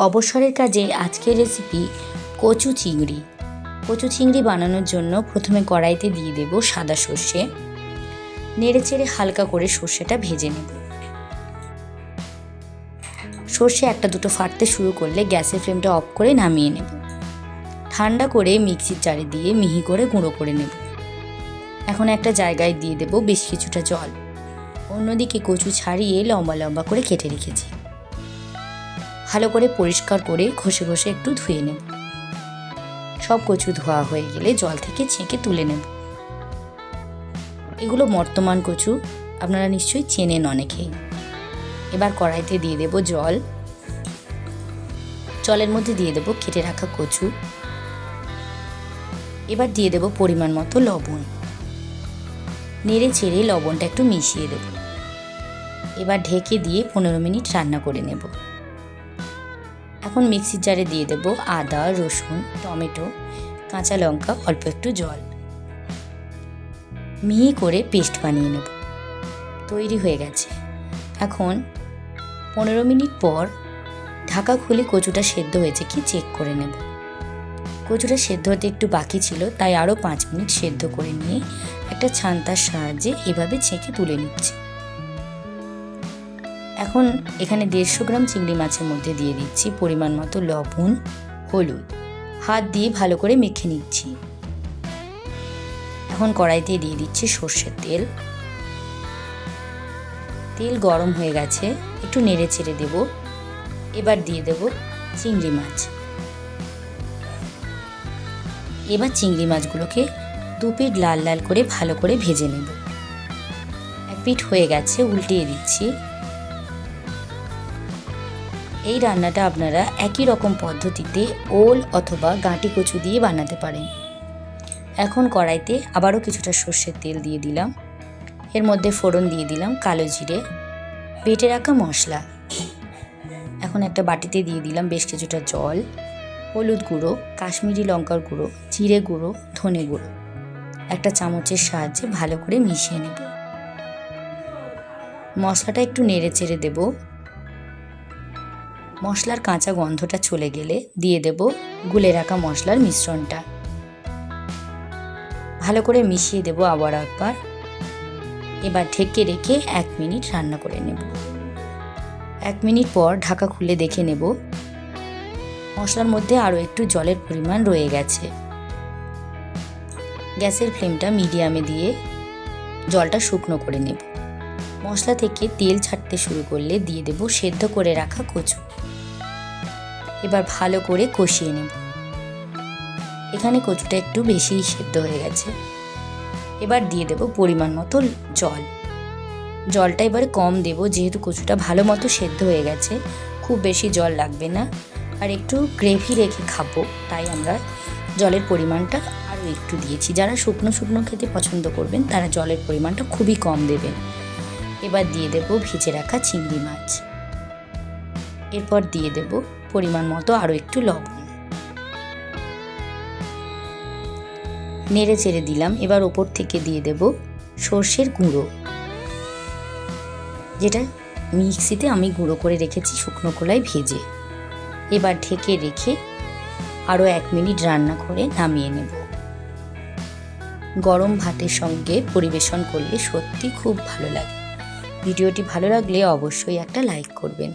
অবসরের কাজে আজকের রেসিপি কচু চিংড়ি। কচু চিংড়ি বানানোর জন্য প্রথমে কড়াইতে দিয়ে দেব সাদা সর্ষে, নেড়েচেড়ে হালকা করে সর্ষেটা ভেজে নেব। সর্ষে একটা দুটো ফাটতে শুরু করলে গ্যাসের ফ্লেমটা অফ করে নামিয়ে নেব। ঠান্ডা করে মিক্সির জারে দিয়ে মিহি করে গুঁড়ো করে নেব। এখন একটা জায়গায় দিয়ে দেব বেশ কিছুটা জল। অন্যদিকে কচু ছাড়িয়ে লম্বা লম্বা করে কেটে রেখেছি। ভালো করে পরিষ্কার করে ঘষে ঘষে একটু ধুয়ে নেব। সব কচু ধোয়া হয়ে গেলে জল থেকে ছেঁকে তুলে নেব। এগুলো বর্তমান কচু, আপনারা নিশ্চয়ই চেনেন অনেকেই। এবার কড়াইতে দিয়ে দেব জল। জলের মধ্যে দিয়ে দেব কেটে রাখা কচু। এবার দিয়ে দেব পরিমাণ মতো লবণ। নেড়ে চেড়ে লবণটা একটু মিশিয়ে দেব। এবার ঢেকে দিয়ে 15 মিনিট রান্না করে নেব। এখন মিক্সির জারে দিয়ে দেব আদা, রসুন, টমেটো, কাঁচা লঙ্কা, অল্প একটু জল। মিহি করে পেস্ট বানিয়ে নেব। তৈরি হয়ে গেছে। এখন 15 মিনিট পর ঢাকা খুলে কচুটা সেদ্ধ হয়েছে কি চেক করে নেব। কচুটা সেদ্ধ হতে একটু বাকি ছিল, তাই আরও 5 মিনিট সেদ্ধ করে নিয়ে একটা ছান্তার সাহায্যে এভাবে ছেঁকে তুলে নিচ্ছি। এখন এখানে 150 গ্রাম চিংড়ি মাছের মধ্যে দিয়ে দিচ্ছি পরিমাণ মতো লবণ, হলুদ। হাত দিয়ে ভালো করে মেখে নিচ্ছি। এখন কড়াইতে দিয়ে দিচ্ছি সর্ষের তেল। তেল গরম হয়ে গেছে, একটু নেড়ে চেড়ে দেব। এবার দিয়ে দেব চিংড়ি মাছ। এবার চিংড়ি মাছগুলোকে 2 পিঠ লাল লাল করে ভালো করে ভেজে নেব। এক পিঠ হয়ে গেছে, উল্টিয়ে দিচ্ছি। এই রান্নাটা আপনারা একই রকম পদ্ধতিতে ওল অথবা গাঁটি কচু দিয়ে বানাতে পারেন। এখন কড়াইতে আবারও কিছুটা সর্ষের তেল দিয়ে দিলাম। এর মধ্যে ফোড়ন দিয়ে দিলাম কালো জিরে, বেটে রাখা মশলা। এখন একটা বাটিতে দিয়ে দিলাম বেশ কিছুটা জল, হলুদ গুঁড়ো, কাশ্মীরি লঙ্কার গুঁড়ো, জিরে গুঁড়ো, ধনে গুঁড়ো। একটা চামচের সাহায্যে ভালো করে মিশিয়ে নেব। মশলাটা একটু নেড়ে চেড়ে দেব। মশলার কাঁচা গন্ধটা চলে গেলে দিয়ে দেব গুলে রাখা মশলার মিশ্রণটা। ভালো করে মিশিয়ে দেব আবার একবার। এবার ঢেকে রেখে 1 মিনিট রান্না করে নেব। 1 মিনিট পর ঢাকা খুলে দেখে নেব মশলার মধ্যে আরও একটু জলের পরিমাণ রয়ে গেছে। গ্যাসের ফ্লেমটা মিডিয়ামে দিয়ে জলটা শুকনো করে নেব। মশলা থেকে তেল ছাড়তে শুরু করলে দিয়ে দেব সেদ্ধ করে রাখা কচু। এবার ভালো করে কষিয়ে নেব। এখানে কচুটা একটু বেশিই সেদ্ধ হয়ে গেছে। এবার দিয়ে দেব পরিমাণ মতো জল। জলটা এবারে কম দেব, যেহেতু কচুটা ভালো মতো সেদ্ধ হয়ে গেছে। খুব বেশি জল লাগবে না, আর একটু গ্রেভি রেখে খাবো, তাই আমরা জলের পরিমাণটা আরও একটু দিয়েছি। যারা শুকনো শুকনো খেতে পছন্দ করবেন তারা জলের পরিমাণটা খুবই কম দেবেন। এবার দিয়ে দেব ভেজে রাখা চিংড়ি মাছ। এরপর দিয়ে দেব পরিমাণ মতো আরও একটু লবণ। নেড়ে চেড়ে দিলাম। এবার ওপর থেকে দিয়ে দেব সর্ষের গুঁড়ো, যেটা মিক্সিতে আমি গুঁড়ো করে রেখেছি শুকনো খোলায় ভেজে। এবার ঢেকে রেখে আরও 1 মিনিট রান্না করে নামিয়ে নেব। গরম ভাতের সঙ্গে পরিবেশন করলে সত্যি খুব ভালো লাগে। ভিডিওটি ভালো লাগলে অবশ্যই একটা লাইক করবেন।